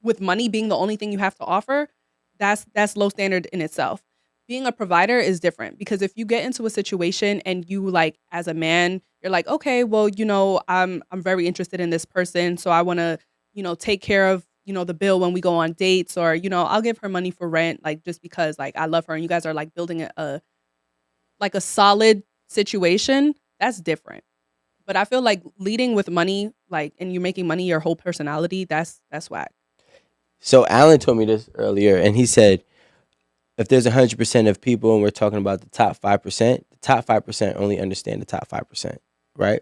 with money being the only thing you have to offer, that's low standard in itself. Being a provider is different because if you get into a situation and you like as a man, you're like, okay, well, I'm very interested in this person, so I want to, take care of, the bill when we go on dates, or I'll give her money for rent, like just because like I love her and you guys are like building a solid situation. That's different. But I feel like leading with money, like, and you're making money your whole personality, that's whack. So Alan told me this earlier, and he said if there's 100% of people and we're talking about the top 5%, the top 5% only understand the top 5%, right?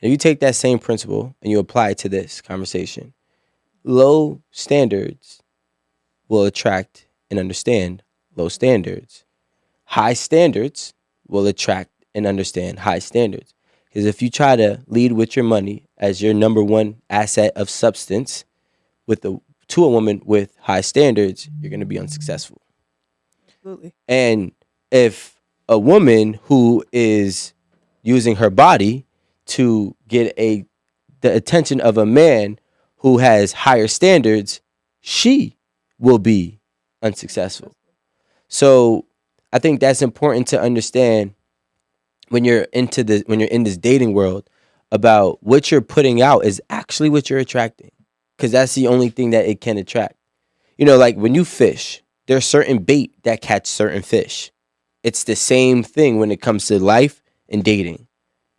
And you take that same principle and you apply it to this conversation. Low standards will attract and understand low standards. High standards will attract and understand high standards. Because if you try to lead with your money as your number one asset of substance to a woman with high standards, you're going to be unsuccessful. Absolutely. And if a woman who is using her body to get the attention of a man who has higher standards, she will be unsuccessful. So I think that's important to understand when you're in this dating world, about what you're putting out is actually what you're attracting, because that's the only thing that it can attract. Like when you fish, there's certain bait that catch certain fish. It's the same thing when it comes to life and dating.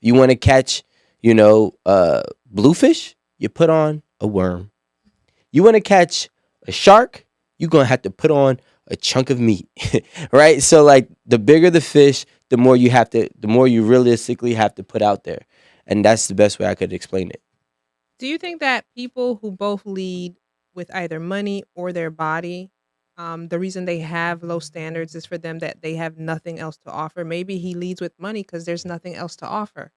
You want to catch, bluefish, you put on a worm. You want to catch a shark, you're going to have to put on a chunk of meat, right? So like the bigger the fish, the more you realistically have to put out there. And that's the best way I could explain it. Do you think that people who both lead with either money or their body, the reason they have low standards is for them that they have nothing else to offer? Maybe he leads with money because there's nothing else to offer.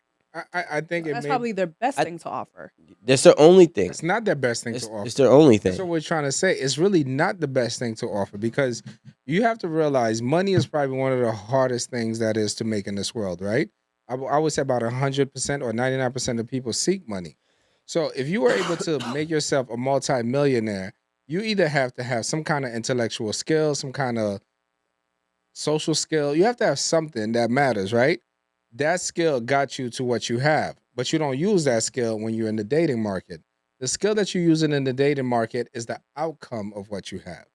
I think That's probably their best thing to offer. That's their only thing. It's not their best thing to offer. It's their only thing. That's what we're trying to say. It's really not the best thing to offer, because you have to realize money is probably one of the hardest things that is to make in this world, right? I would say about 100% or 99% of people seek money. So if you were able to make yourself a multi-millionaire, you either have to have some kind of intellectual skill, some kind of social skill. You have to have something that matters, right? That skill got you to what you have, but you don't use that skill when you're in the dating market. The skill that you're using in the dating market is the outcome of what you have,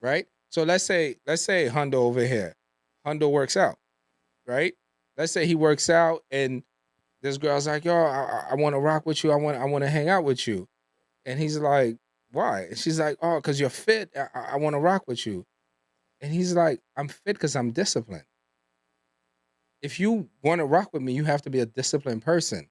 right? So let's say Hundo over here. Hundo works out, right? Let's say he works out and this girl's like, yo, I want to rock with you. I want to hang out with you. And he's like, why? And she's like, oh, because you're fit. I want to rock with you. And he's like, I'm fit because I'm disciplined. If you want to rock with me, you have to be a disciplined person.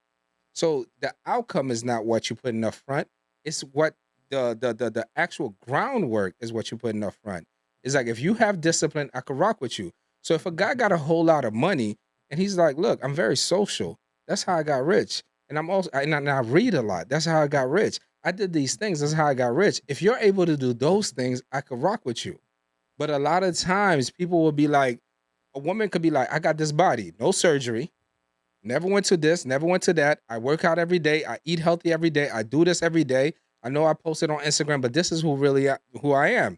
So the outcome is not what you put in up front. It's what the actual groundwork is what you put in up front. It's like, if you have discipline, I could rock with you. So if a guy got a whole lot of money and he's like, look, I'm very social. That's how I got rich. And I read a lot. That's how I got rich. I did these things. That's how I got rich. If you're able to do those things, I could rock with you. But a lot of times people will be like, a woman could be like, I got this body, no surgery, never went to this, never went to that. I work out every day. I eat healthy every day. I do this every day. I know I post it on Instagram, but this is who I am.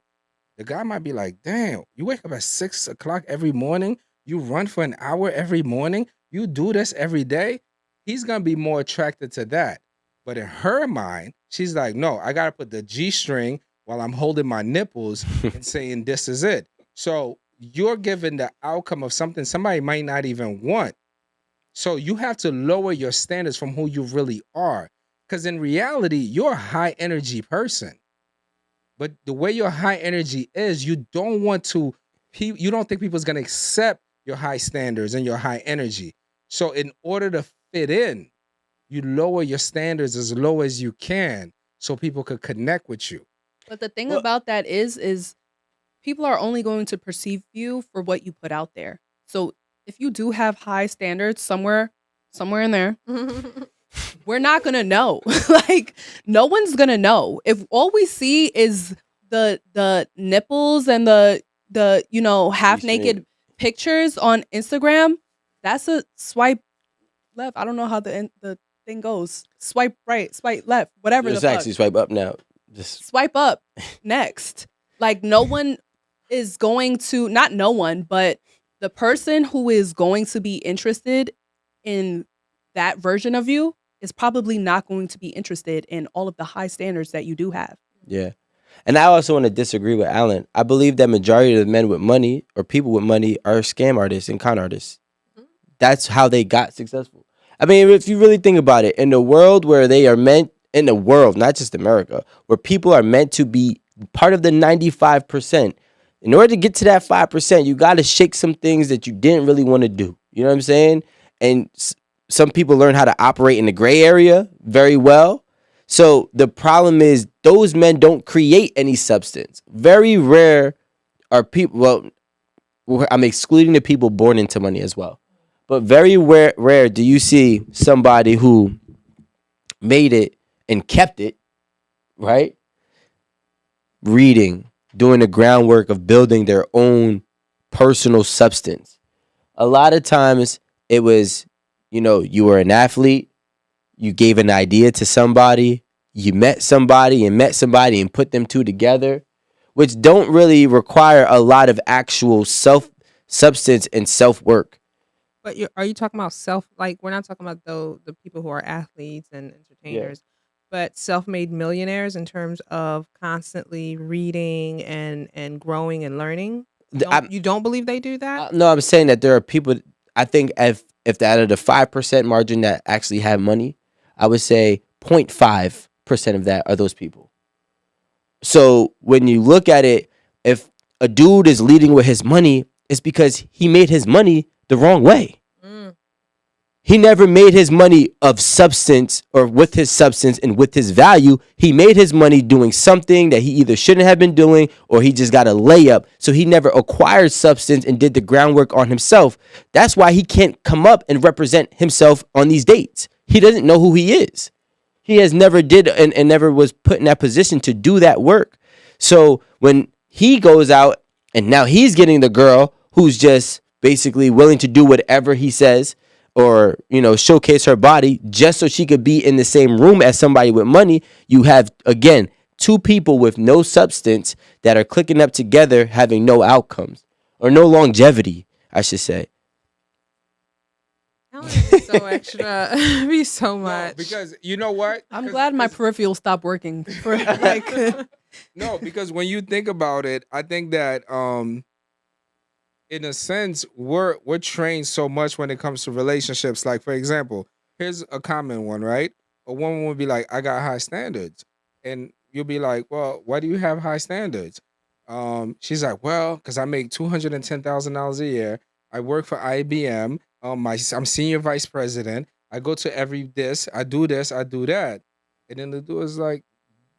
The guy might be like, damn, you wake up at 6 o'clock every morning. You run for an hour every morning. You do this every day. He's going to be more attracted to that. But in her mind, she's like, no, I got to put the G string while I'm holding my nipples and saying, this is it. So you're given the outcome of something somebody might not even want. So you have to lower your standards from who you really are. Because in reality, you're a high energy person. But the way your high energy is, you don't think people's going to accept your high standards and your high energy. So in order to fit in, you lower your standards as low as you can so people could connect with you. But the thing about that is people are only going to perceive you for what you put out there. So if you do have high standards somewhere in there, we're not going to know. Like, no one's going to know. If all we see is the nipples and the half naked pictures on Instagram, that's a swipe left. I don't know how the thing goes. Swipe right, swipe left, whatever. It's the actually fuck. swipe up now. Just swipe up next. Like no one is going to, not no one, but the person who is going to be interested in that version of you is probably not going to be interested in all of the high standards that you do have. yeah. And I also want to disagree with Alan. I believe that majority of the men with money or people with money are scam artists and con artists. That's how they got successful. I mean, if you really think about it, in the world where they are meant, in the world, not just America, where people are meant to be part of the 95%, in order to get to that 5%, you got to shake some things that you didn't really want to do. You know what I'm saying? And some people learn how to operate in the gray area very well. So the problem is those men don't create any substance. Very rare are people, well, I'm excluding the people born into money as well. But very rare do you see somebody who made it and kept it, right? Reading, doing the groundwork of building their own personal substance. A lot of times it was, you were an athlete, you gave an idea to somebody, you met somebody and put them two together, which don't really require a lot of actual substance and self-work. But are you talking about like we're not talking about the people who are athletes and entertainers, but self-made millionaires in terms of constantly reading and growing and learning? You don't believe they do that? No, I'm saying that there are people, I think if out of the 5% margin that actually have money, I would say 0.5% of that are those people. So when you look at it, if a dude is leading with his money, it's because he made his money the wrong way. He never made his money of substance or with his substance and with his value. He made his money doing something that he either shouldn't have been doing or he just got a layup. So he never acquired substance and did the groundwork on himself. That's why he can't come up and represent himself on these dates. He doesn't know who he is. He has never did and never was put in that position to do that work. So when he goes out and now he's getting the girl who's just basically willing to do whatever he says, or showcase her body just so she could be in the same room as somebody with money, you have, again, two people with no substance that are clicking up together having no outcomes or no longevity, I should say. So extra. Be so much. No, because you know what? I'm glad my peripheral stopped working. No, because when you think about it, I think that in a sense, we're trained so much when it comes to relationships. Like, for example, here's a common one, right? A woman would be like, I got high standards. And you'll be like, well, why do you have high standards? She's like, well, because I make $210,000 a year. I work for IBM. I'm senior vice president. I go to every this, I do that. And then the dude is like,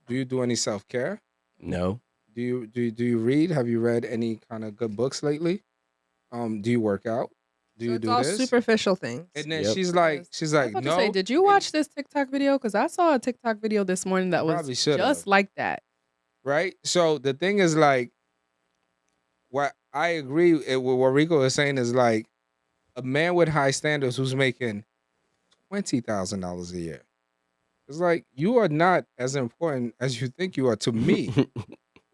do you do any self-care? No. Do you read? Have you read any kind of good books lately? Do you work out? Do you do all this? superficial things. And then Yep. she's like, I was about to no. say, did you watch this TikTok video? Because I saw a TikTok video this morning that Probably was should've. just like that. Right? So the thing is, like, what I agree with what Rico is saying is like a man with high standards who's making $20,000 a year. It's like, you are not as important as you think you are to me.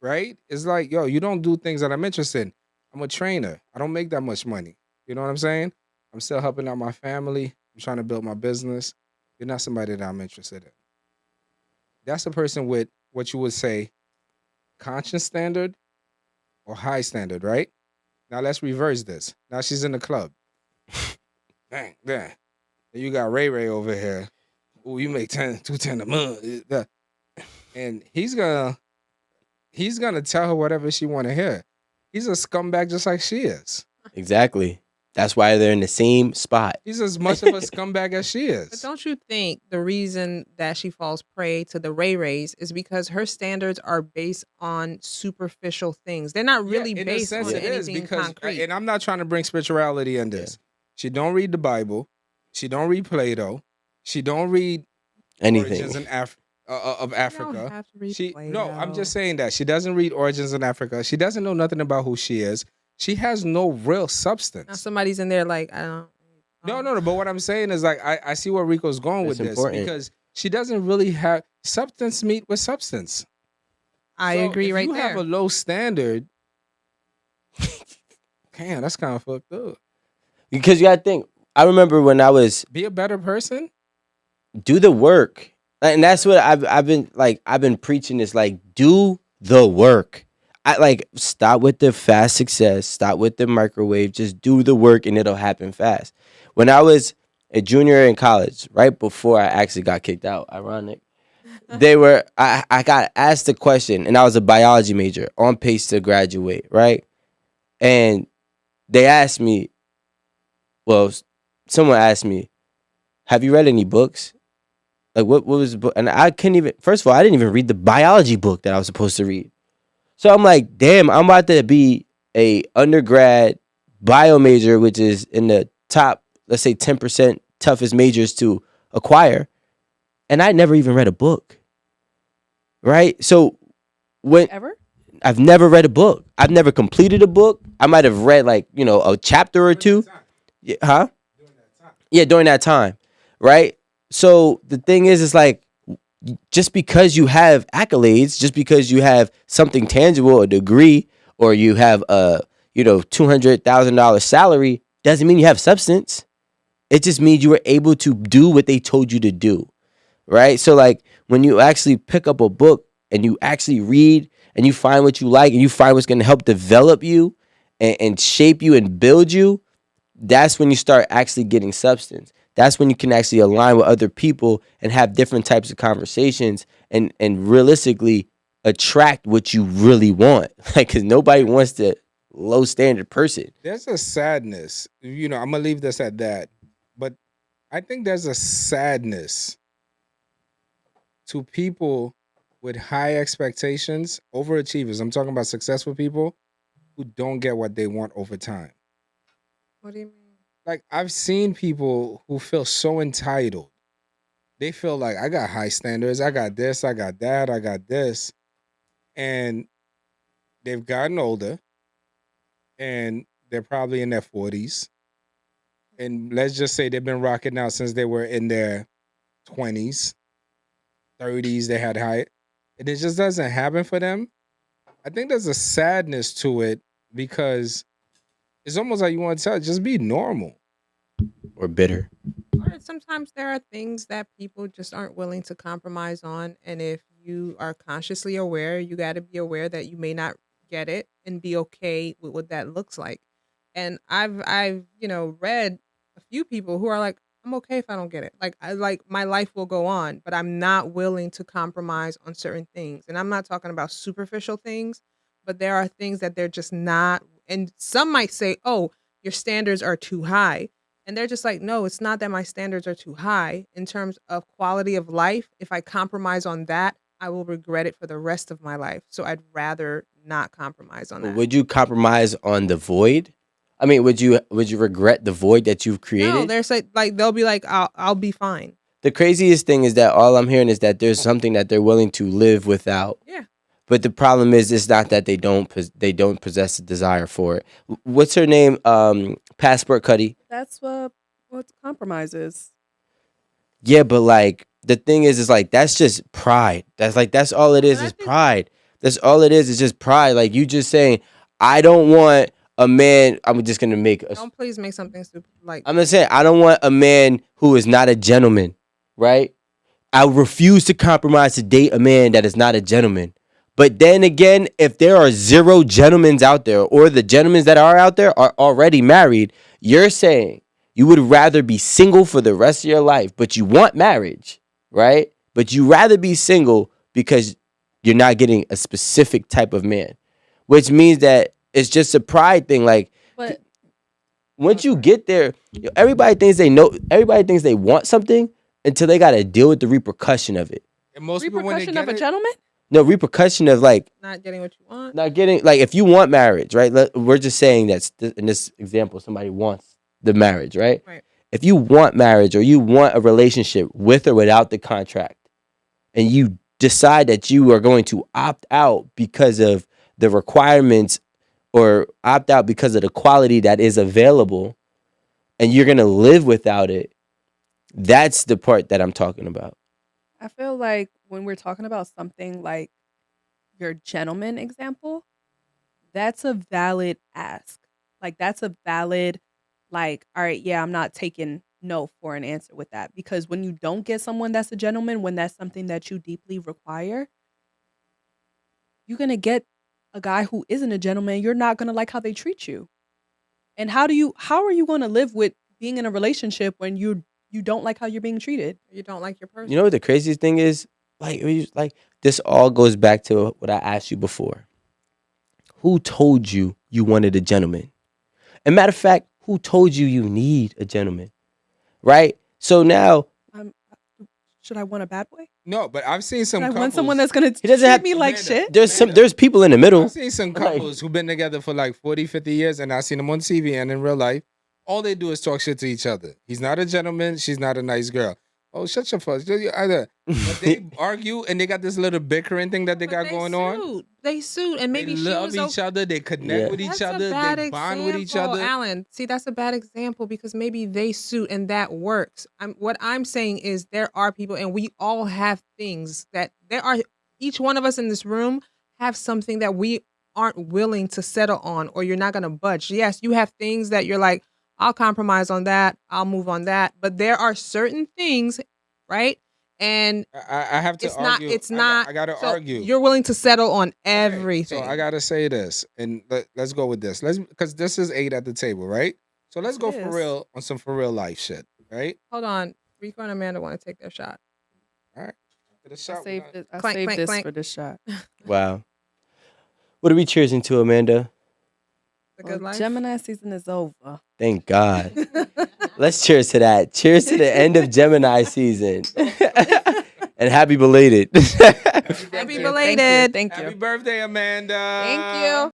Right? It's like, yo, you don't do things that I'm interested in. I'm a trainer. I don't make that much money. You know what I'm saying? I'm still helping out my family. I'm trying to build my business. You're not somebody that I'm interested in. That's a person with what you would say conscious standard or high standard, right? Now let's reverse this. Now she's in the club. Bang, bang. And you got Ray Ray over here. Oh, you make 210 a month. And he's gonna tell her whatever she want to hear. He's a scumbag just like she is. Exactly. That's why they're in the same spot. He's as much of a scumbag as she is. But don't you think the reason that she falls prey to the Ray Rays is because her standards are based on superficial things? They're not really in based a sense on it is, anything because, concrete. and I'm not trying to bring spirituality in this. She don't read the Bible. She don't read Plato. She don't read Anything. Origins of Africa. You don't have to read No, Plato. I'm just saying that she doesn't read Origins in Africa. She doesn't know nothing about who she is. She has no real substance. Now somebody's in there like, I don't. No. But what I'm saying is, like, I see where Rico's going with That's this, important. because she doesn't really have substance meet with substance. I So agree if right you have there. a low standard, damn, that's kind of fucked up. Because you gotta think. I remember when I was Be a better person. do the work, and that's what I've been preaching is like do the work. I like stop with the fast success, stop with the microwave, just do the work and it'll happen fast. When I was a junior in college, right before I actually got kicked out, ironic, I got asked a question and I was a biology major on pace to graduate, right? And they asked me, well, someone asked me, have you read any books? Like what was the book? And I couldn't even. First of all, I didn't even read the biology book that I was supposed to read. So I'm like, damn, I'm about to be a undergrad bio major, which is in the top, let's say 10% toughest majors to acquire, and I never even read a book. Right? So when Ever? I've never read a book, I've never completed a book. I might have read like a chapter or two. Yeah, huh? Yeah, during that time, right? So the thing is, it's like just because you have accolades, just because you have something tangible, a degree, or you have a $200,000 salary, doesn't mean you have substance. It just means you were able to do what they told you to do, right? So like when you actually pick up a book and you actually read and you find what you like and you find what's going to help develop you and shape you and build you, that's when you start actually getting substance. That's when you can actually align with other people and have different types of conversations and realistically attract what you really want. Like, because nobody wants the low standard person. There's a sadness. I'm gonna leave this at that. But I think there's a sadness to people with high expectations, overachievers. I'm talking about successful people who don't get what they want over time. What do you mean? Like I've seen people who feel so entitled. They feel like I got high standards, I got this, I got that, I got this. And they've gotten older and they're probably in their 40s. And let's just say they've been rocking out since they were in their 20s, 30s, they had high. And it just doesn't happen for them. I think there's a sadness to it because it's almost like you want to tell it, just be normal. Or bitter. Or sometimes there are things that people just aren't willing to compromise on. And if you are consciously aware, you got to be aware that you may not get it and be okay with what that looks like. And I've read a few people who are like, I'm okay if I don't get it. Like I like my life will go on, but I'm not willing to compromise on certain things. And I'm not talking about superficial things, but there are things that they're just not. And some might say, oh, your standards are too high. And they're just like, no, it's not that my standards are too high in terms of quality of life. If I compromise on that, I will regret it for the rest of my life. So I'd rather not compromise on that. Would you compromise on the void? I mean, would you regret the void that you've No, created? they're like they'll be like, I'll be fine. The craziest thing is that all I'm hearing is that there's something that they're willing to live without. Yeah. But the problem is, it's not that they don't possess the desire for it. What's her name? Passport Cuddy. That's what compromise is. Yeah, but like the thing is like that's just pride. That's all it is And I is think pride. That's all it is just pride. Like you just saying, I don't want a man. I'm just gonna make a. don't please make something stupid like I'm gonna say I don't want a man who is not a gentleman, right? I refuse to compromise to date a man that is not a gentleman. But then again, if there are 0 gentlemen out there, or the gentlemen that are out there are already married, you're saying you would rather be single for the rest of your life, but you want marriage, right? But you rather be single because you're not getting a specific type of man, which means that it's just a pride thing. Like But once you get there, everybody thinks they know, everybody thinks they want something until they got to deal with the repercussion of it. And most people, when they repercussion get of a it, gentleman? No, repercussion of like not getting what you want. not getting, like if you want marriage, right? We're just saying that in this example, somebody wants the marriage, right? Right. If you want marriage or you want a relationship with or without the contract, and you decide that you are going to opt out because of the requirements or opt out because of the quality that is available, and you're going to live without it, that's the part that I'm talking about. I feel like when we're talking about something like your gentleman example, that's a valid ask. Like that's a valid, like, all right, yeah, I'm not taking no for an answer with that. Because when you don't get someone that's a gentleman, when that's something that you deeply require, you're gonna get a guy who isn't a gentleman. You're not gonna like how they treat you. And how are you gonna live with being in a relationship when you don't like how you're being treated? You don't like your person. You know what the craziest thing is? Like this all goes back to what I asked you before. Who told you you wanted a gentleman? And matter of fact, who told you you need a gentleman? Right? So now Should I want a bad boy? No, but I've seen some Should I couples. want someone that's gonna He doesn't treat have- me like Amanda, shit? there's people in the middle. I've seen some couples who've been together for like 40, 50 years, and I've seen them on TV and in real life. All they do is talk shit to each other. He's not a gentleman. She's not a nice girl. Oh, shut your fuss. But they argue, and they got this little bickering thing that they got going on. They sued, and maybe They she love was each other. They connect with That's each a other. bad They bond with each example, other. Alan. See, that's a bad example because maybe they suit and that works. What I'm saying is there are people, and we all have things that each one of us in this room have something that we aren't willing to settle on, or you're not going to budge. Yes, you have things that you're like, I'll compromise on that. I'll move on that. But there are certain things, right? And I have to argue. It's not. I got to so argue. You're willing to settle on Okay, everything. so I gotta say this, and let's go with this. Because this is 8 at the table, right? So let's go for real on some for real life shit, right? Hold on, Rico and Amanda want to take their shot. All right. I saved this Clank. for this shot. Wow. What are we cheersing to, Amanda? The good life. Gemini season is over. Thank God. Let's cheers to that. Cheers to the end of Gemini season. And happy belated. Happy Thank you. belated. Thank you. Happy birthday, Amanda. Thank you.